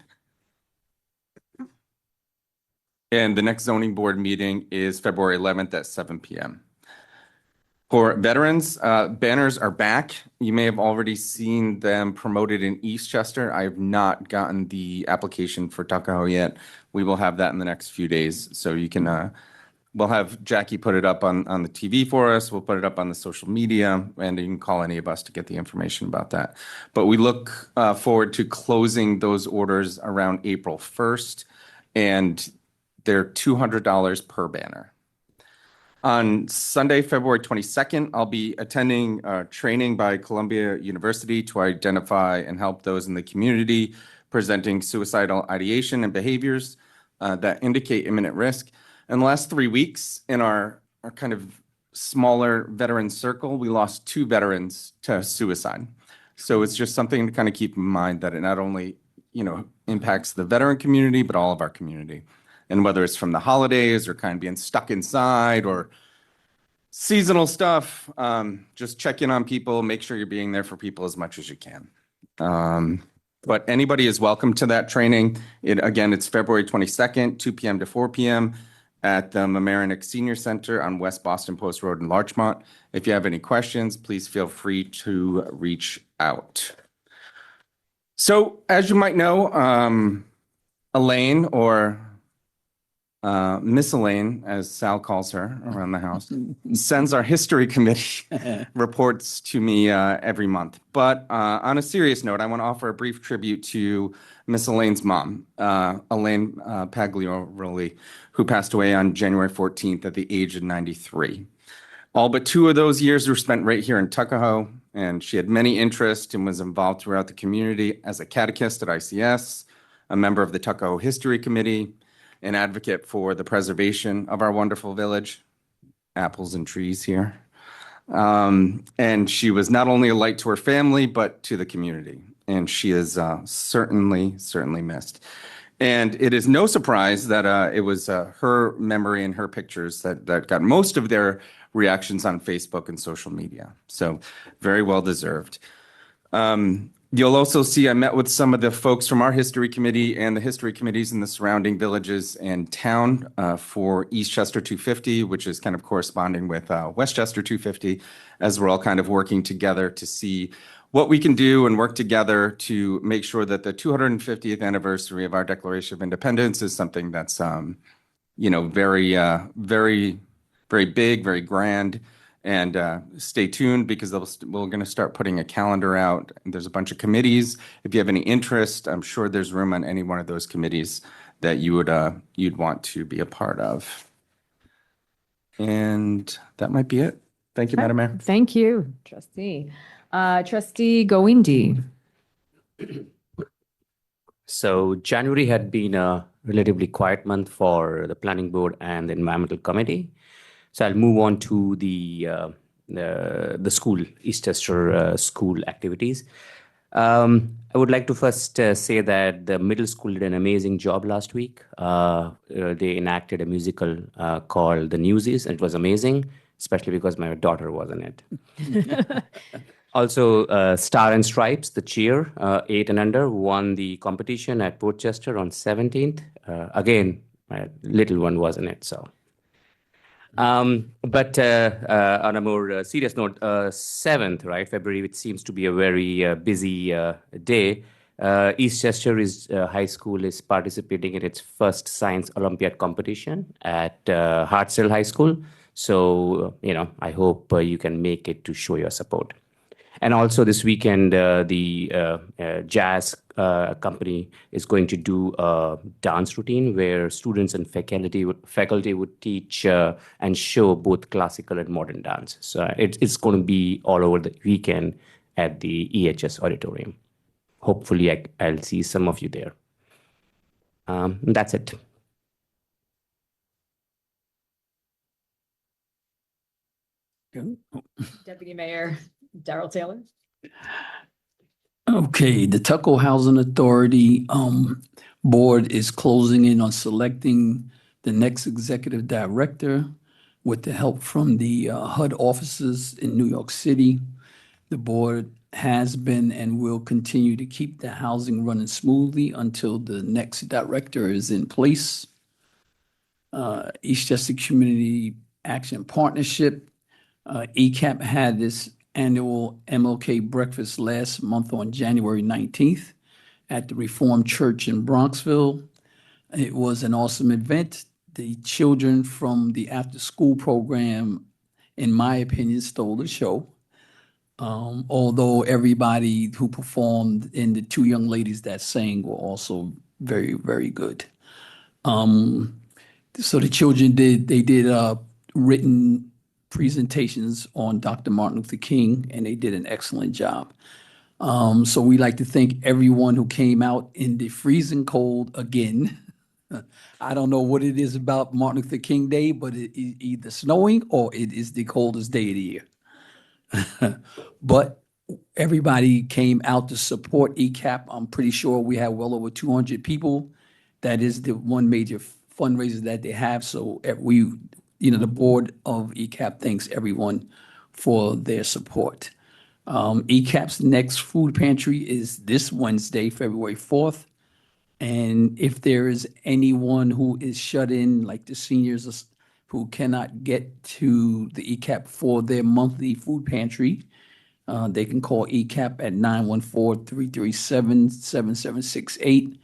And the next zoning board meeting is February 11th at 7 p.m. For veterans, banners are back. You may have already seen them promoted in Eastchester. I have not gotten the application for Tuckahoe yet. We will have that in the next few days. So you can, we'll have Jackie put it up on the TV for us. We'll put it up on the social media, and you can call any of us to get the information about that. But we look forward to closing those orders around April 1st, and they're $200 per banner. On Sunday, February 22nd, I'll be attending training by Columbia University to identify and help those in the community presenting suicidal ideation and behaviors that indicate imminent risk. In the last 3 weeks, in our kind of smaller veteran circle, we lost 2 veterans to suicide. So it's just something to kind of keep in mind that it not only, impacts the veteran community, but all of our community. And whether it's from the holidays or kind of being stuck inside or seasonal stuff, just check in on people, make sure you're being there for people as much as you can. But anybody is welcome to that training. It's February 22nd, 2 p.m. to 4 p.m. at the Mamaroneck Senior Center on West Boston Post Road in Larchmont. If you have any questions, please feel free to reach out. So as you might know, Elaine, or Miss Elaine, as Sal calls her around the house, sends our history committee reports to me every month. But on a serious note, I want to offer a brief tribute to Miss Elaine's mom, Elaine Pagliaroli, who passed away on January 14th at the age of 93. All but 2 of those years were spent right here in Tuckahoe, and she had many interests and was involved throughout the community as a catechist at ICS, a member of the Tuckahoe History Committee, an advocate for the preservation of our wonderful village, apples and trees here. And she was not only a light to her family, but to the community. And she is certainly missed. And it is no surprise that it was her memory and her pictures that got most of their reactions on Facebook and social media. So very well deserved. You'll also see I met with some of the folks from our history committee and the history committees in the surrounding villages and town for Eastchester 250, which is kind of corresponding with Westchester 250, as we're all kind of working together to see what we can do and work together to make sure that the 250th anniversary of our Declaration of Independence is something that's, very, very big, very grand. And stay tuned because we're going to start putting a calendar out. There's a bunch of committees. If you have any interest, I'm sure there's room on any one of those committees that you'd want to be a part of. And that might be it. Thank you, Madam Mayor. Thank you, trustee. Trustee Goindi. So January had been a relatively quiet month for the planning board and the environmental committee. So I'll move on to the school, Eastchester school activities. I would like to first say that the middle school did an amazing job last week. They enacted a musical called The Newsies, and it was amazing, especially because my daughter was in it. Also, Star and Stripes, the cheer, 8 and under, won the competition at Portchester on 17th. Again, my little one was in it, so. But on a more serious note, 7th, right, February, which seems to be a very busy day, Eastchester High School is participating in its first Science Olympiad competition at Hartselle High School. So, I hope you can make it to show your support. And also this weekend, the jazz company is going to do a dance routine where students and faculty would teach and show both classical and modern dance. So it's going to be all over the weekend at the EHS auditorium. Hopefully, I'll see some of you there. That's it. Deputy Mayor Darrell Taylor. Okay, the Tuckahoe Housing Authority Board is closing in on selecting the next executive director with the help from the HUD offices in New York City. The board has been and will continue to keep the housing running smoothly until the next director is in place. Eastchester Community Action Partnership, ECAP had this annual MLK breakfast last month on January 19th at the Reformed Church in Bronxville. It was an awesome event. The children from the after-school program, in my opinion, stole the show. Although everybody who performed and the two young ladies that sang were also very, very good. So the children did written presentations on Dr. Martin Luther King, and they did an excellent job. So we like to thank everyone who came out in the freezing cold again. I don't know what it is about Martin Luther King Day, but it is either snowing or it is the coldest day of the year. But everybody came out to support ECAP. I'm pretty sure we had well over 200 people. That is the one major fundraiser that they have. So the board of ECAP thanks everyone for their support. ECAP's next food pantry is this Wednesday, February 4th. And if there is anyone who is shut in, like the seniors who cannot get to the ECAP for their monthly food pantry, they can call ECAP at 914-337-7768.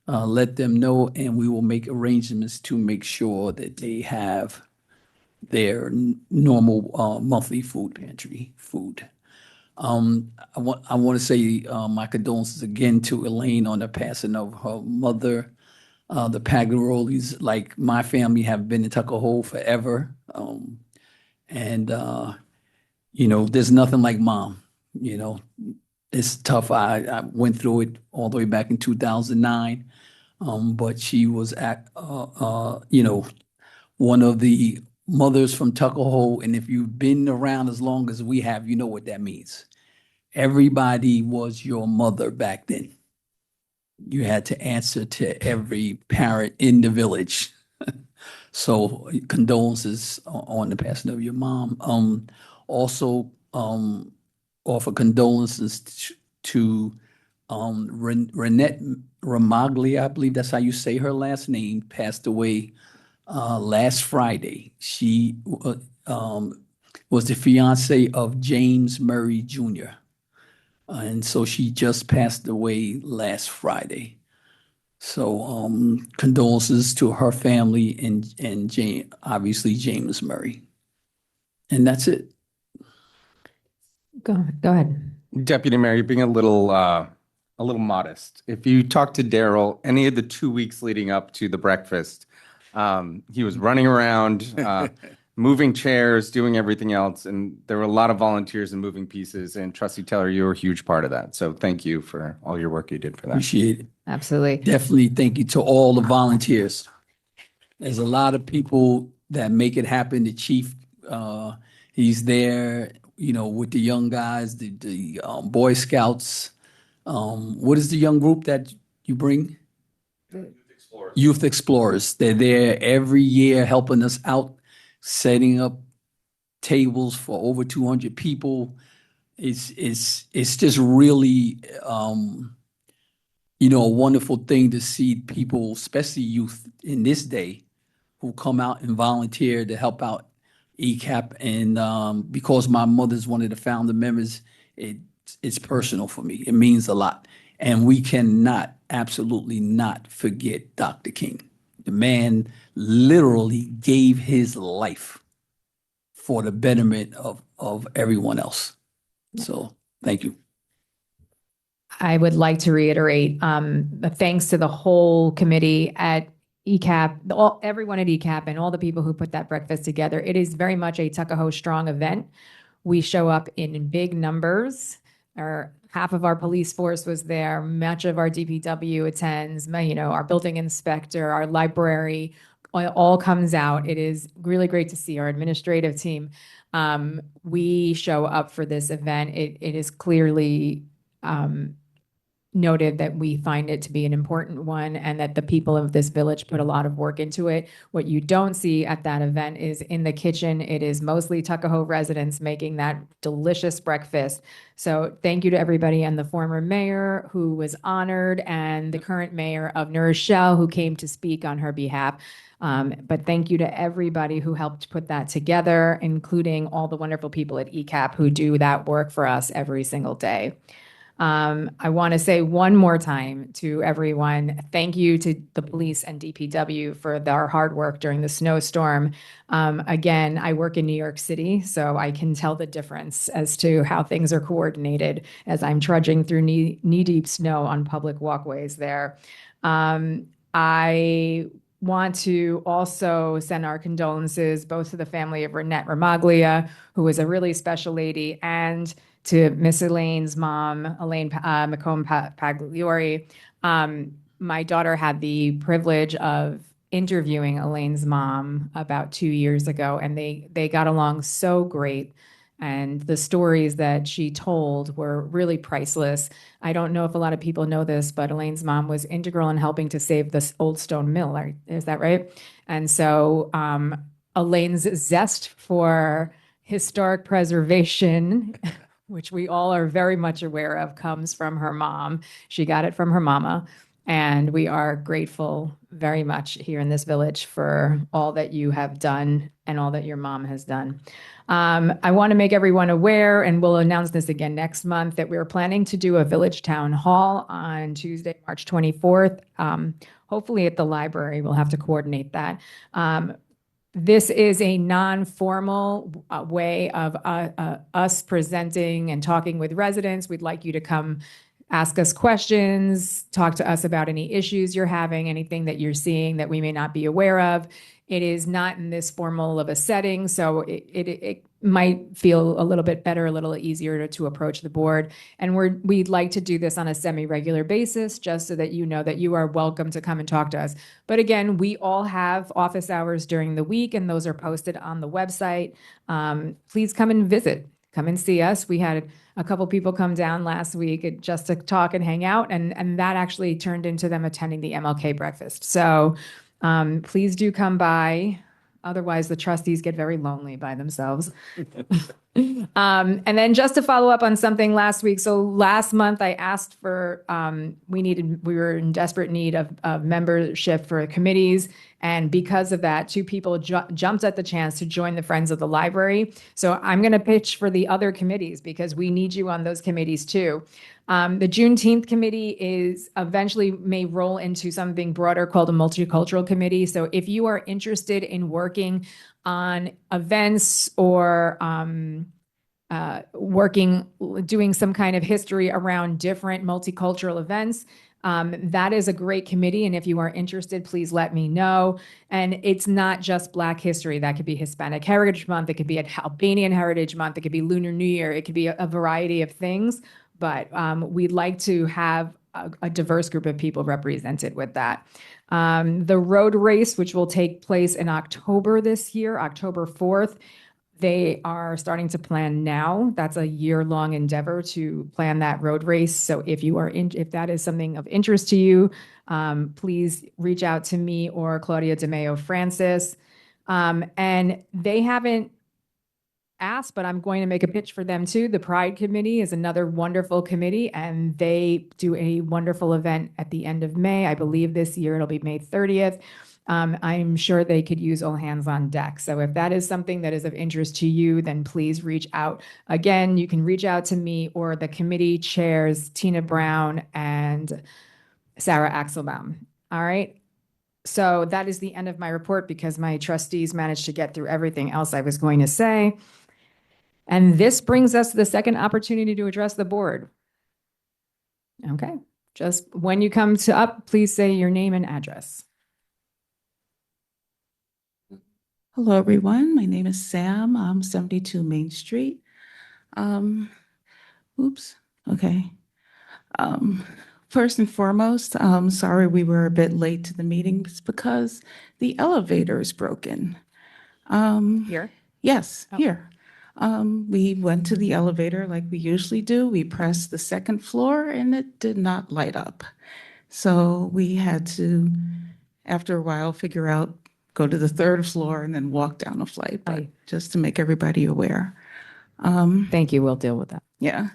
Let them know, and we will make arrangements to make sure that they have their normal monthly food pantry food. I want to say my condolences again to Elaine on the passing of her mother. The Pagliarolis, like my family, have been in Tuckahoe forever. There's nothing like mom. It's tough. I went through it all the way back in 2009. But she was one of the mothers from Tuckahoe. And if you've been around as long as we have, you know what that means. Everybody was your mother back then. You had to answer to every parent in the village. So condolences on the passing of your mom. Also, offer condolences to Renette Ramaglia, I believe that's how you say her last name, passed away last Friday. She was the fiance of James Murray Jr. And so she just passed away last Friday. So condolences to her family and obviously James Murray. And that's it. Go ahead. Deputy Mayor, you're being a little modest. If you talk to Daryl, any of the 2 weeks leading up to the breakfast, he was running around, moving chairs, doing everything else. And there were a lot of volunteers and moving pieces. And Trustee Taylor, you were a huge part of that. So thank you for all your work you did for that. Appreciate it. Absolutely. Definitely thank you to all the volunteers. There's a lot of people that make it happen. The chief, he's there, with the young guys, the Boy Scouts. What is the young group that you bring? Youth Explorers. They're there every year helping us out, setting up tables for over 200 people. It's just really, a wonderful thing to see people, especially youth in this day, who come out and volunteer to help out ECAP. And because my mother's one of the founder members, it's personal for me. It means a lot. And we cannot, absolutely not forget Dr. King. The man literally gave his life for the betterment of everyone else. So thank you. I would like to reiterate thanks to the whole committee at ECAP, everyone at ECAP and all the people who put that breakfast together. It is very much a Tuckahoe strong event. We show up in big numbers. Half of our police force was there. Much of our DPW attends. Our building inspector, our library, all comes out. It is really great to see our administrative team. We show up for this event. It is clearly noted that we find it to be an important one and that the people of this village put a lot of work into it. What you don't see at that event is in the kitchen, it is mostly Tuckahoe residents making that delicious breakfast. So thank you to everybody and the former mayor who was honored and the current mayor of New Rochelle who came to speak on her behalf. But thank you to everybody who helped put that together, including all the wonderful people at ECAP who do that work for us every single day. I want to say one more time to everyone, thank you to the police and DPW for their hard work during the snowstorm. Again, I work in New York City, so I can tell the difference as to how things are coordinated as I'm trudging through knee-deep snow on public walkways there. I want to also send our condolences both to the family of Renette Ramaglia, who was a really special lady, and to Miss Elaine's mom, Elaine Pagliori. My daughter had the privilege of interviewing Elaine's mom about 2 years ago, and they got along so great. And the stories that she told were really priceless. I don't know if a lot of people know this, but Elaine's mom was integral in helping to save this Old Stone Mill. Is that right? And so Elaine's zest for historic preservation, which we all are very much aware of, comes from her mom. She got it from her mama. And we are grateful very much here in this village for all that you have done and all that your mom has done. I want to make everyone aware, and we'll announce this again next month, that we're planning to do a village town hall on Tuesday, March 24th. Hopefully at the library, we'll have to coordinate that. This is a non-formal way of us presenting and talking with residents. We'd like you to come ask us questions, talk to us about any issues you're having, anything that you're seeing that we may not be aware of. It is not in this formal of a setting, so it might feel a little bit better, a little easier to approach the board. And we'd like to do this on a semi-regular basis, just so that you know that you are welcome to come and talk to us. But again, we all have office hours during the week, and those are posted on the website. Please come and visit. Come and see us. We had a couple people come down last week just to talk and hang out, and that actually turned into them attending the MLK breakfast. So please do come by. Otherwise, the trustees get very lonely by themselves. And then just to follow up on something last week. So last month I asked for, we were in desperate need of membership for committees. And because of that, 2 people jumped at the chance to join the Friends of the Library. So I'm going to pitch for the other committees because we need you on those committees too. The Juneteenth committee is eventually may roll into something broader called a multicultural committee. So if you are interested in working on events or doing some kind of history around different multicultural events, that is a great committee. And if you are interested, please let me know. And it's not just Black history. That could be Hispanic Heritage Month. It could be Albanian Heritage Month. It could be Lunar New Year. It could be a variety of things. But we'd like to have a diverse group of people represented with that. The road race, which will take place in October this year, October 4th, they are starting to plan now. That's a year-long endeavor to plan that road race. So if that is something of interest to you, please reach out to me or Claudia DeMeo Francis. And they haven't asked, but I'm going to make a pitch for them too. The Pride Committee is another wonderful committee, and they do a wonderful event at the end of May. I believe this year it'll be May 30th. I'm sure they could use all hands on deck. So if that is something that is of interest to you, then please reach out. Again, you can reach out to me or the committee chairs, Tina Brown and Sarah Axelbaum. All right. So that is the end of my report because my trustees managed to get through everything else I was going to say. And this brings us to the second opportunity to address the board. Okay. Just when you come up, please say your name and address. Hello, everyone. My name is Sam. I'm 72 Main Street. Oops. Okay. First and foremost, sorry we were a bit late to the meeting. It's because the elevator is broken. Here? Yes, Oh. here. We went to the elevator like we usually do. We pressed the second floor and it did not light up. So we had to, after a while, figure out, go to the third floor and then walk down a flight, but Aye. just to make everybody aware. Thank you. We'll deal with that. Yeah.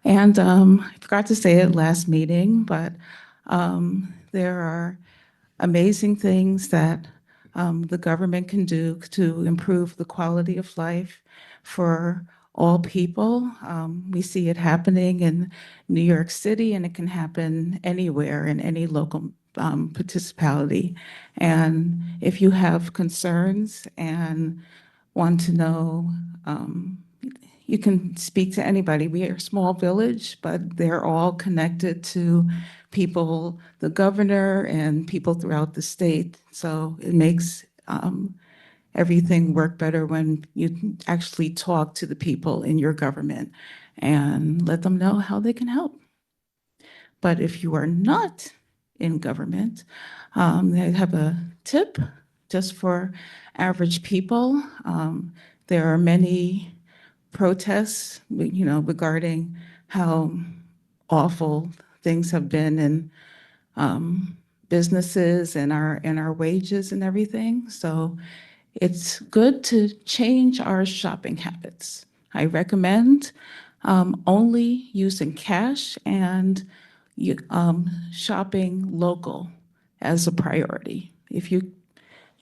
And I forgot to say it last meeting, but there are amazing things that the government can do to improve the quality of life for all people. We see it happening in New York City, and it can happen anywhere in any local municipality. And if you have concerns and want to know, you can speak to anybody. We are a small village, but they're all connected to people, the governor and people throughout the state. So it makes everything work better when you actually talk to the people in your government and let them know how they can help. But if you are not in government, they have a tip just for average people. There are many protests, regarding how awful things have been in businesses and our wages and everything. So it's good to change our shopping habits. I recommend only using cash and shopping local as a priority. If you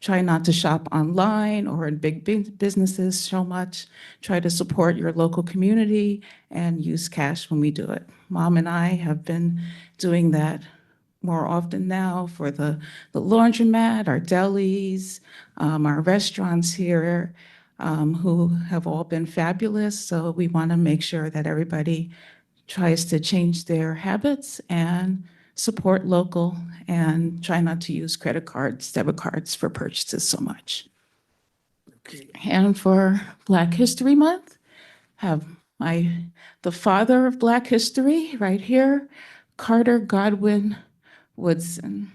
try not to shop online or in big businesses so much, try to support your local community and use cash when we do it. Mom and I have been doing that more often now for the laundromat, our delis, our restaurants here, who have all been fabulous. So we want to make sure that everybody tries to change their habits and support local and try not to use credit cards, debit cards for purchases so much. And for Black History Month, have the father of Black history right here, Carter Godwin Woodson.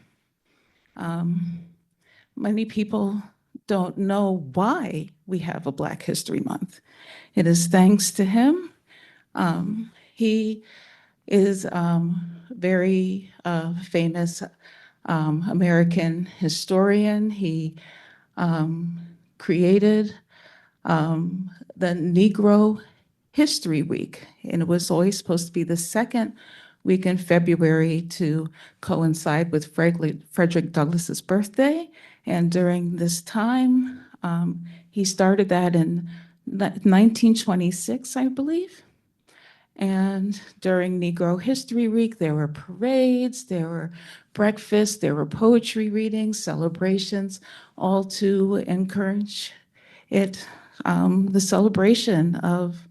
Many people don't know why we have a Black History Month. It is thanks to him. He is very famous American historian. He created the Negro History Week, and it was always supposed to be the second week in February to coincide with Frederick Douglass's birthday. And during this time, he started that in 1926, I believe. And during Negro History Week, there were parades, there were breakfasts, there were poetry readings, celebrations, all to encourage the celebration of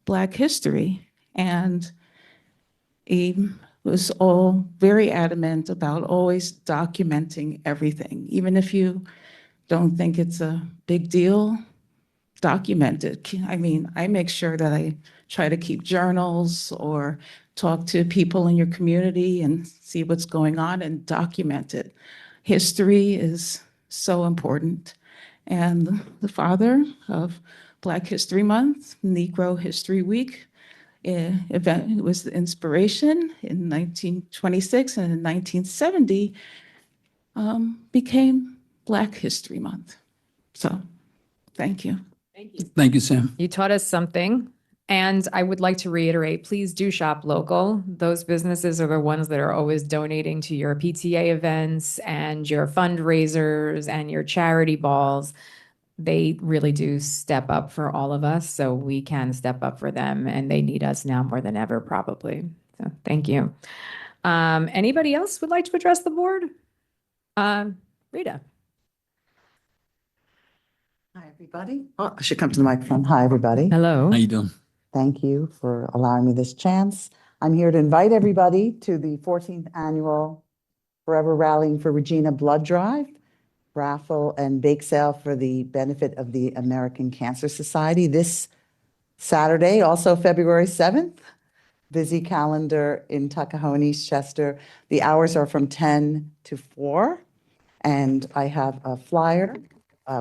Black history. And he was all very adamant about always documenting everything. Even if you don't think it's a big deal, document it. I mean, I make sure that I try to keep journals or talk to people in your community and see what's going on and document it. History is so important. And the father of Black History Month, Negro History Week, event was the inspiration in 1926, and in 1970 became Black History Month. So thank you. Thank you, Sam. You taught us something. And I would like to reiterate, please do shop local. Those businesses are the ones that are always donating to your PTA events and your fundraisers and your charity balls. They really do step up for all of us, so we can step up for them, and they need us now more than ever, probably. So thank you. Anybody else would like to address the board? Rita. Hi, everybody. Oh, I should come to the microphone. Hi, everybody. Hello. How you doing? Thank you for allowing me this chance. I'm here to invite everybody to the 14th annual Forever Rallying for Regina Blood Drive, raffle and bake sale for the benefit of the American Cancer Society this Saturday, also February 7th. Busy calendar in Tuckahoe and Eastchester. The hours are from 10 to 4. And I have a flyer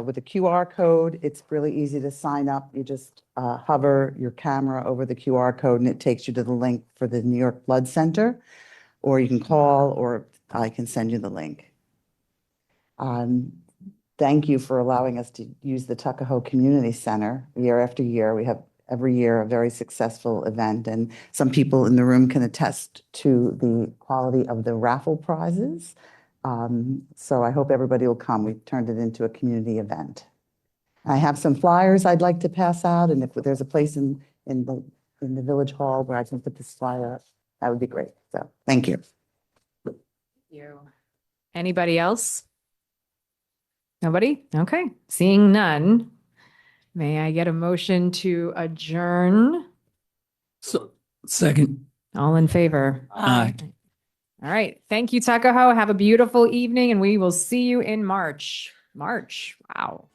with a QR code. It's really easy to sign up. You just hover your camera over the QR code and it takes you to the link for the New York Blood Center. Or you can call, or I can send you the link. Thank you for allowing us to use the Tuckahoe Community Center year after year. We have every year a very successful event, and some people in the room can attest to the quality of the raffle prizes. So I hope everybody will come. We've turned it into a community event. I have some flyers I'd like to pass out, and if there's a place in the village hall where I can put this flyer up, that would be great. So thank you. You. Anybody else? Nobody? Okay, seeing none. May I get a motion to adjourn? So, second. All in favor? Aye. All right, thank you, Tuckahoe. Have a beautiful evening and we will see you in March. March, wow.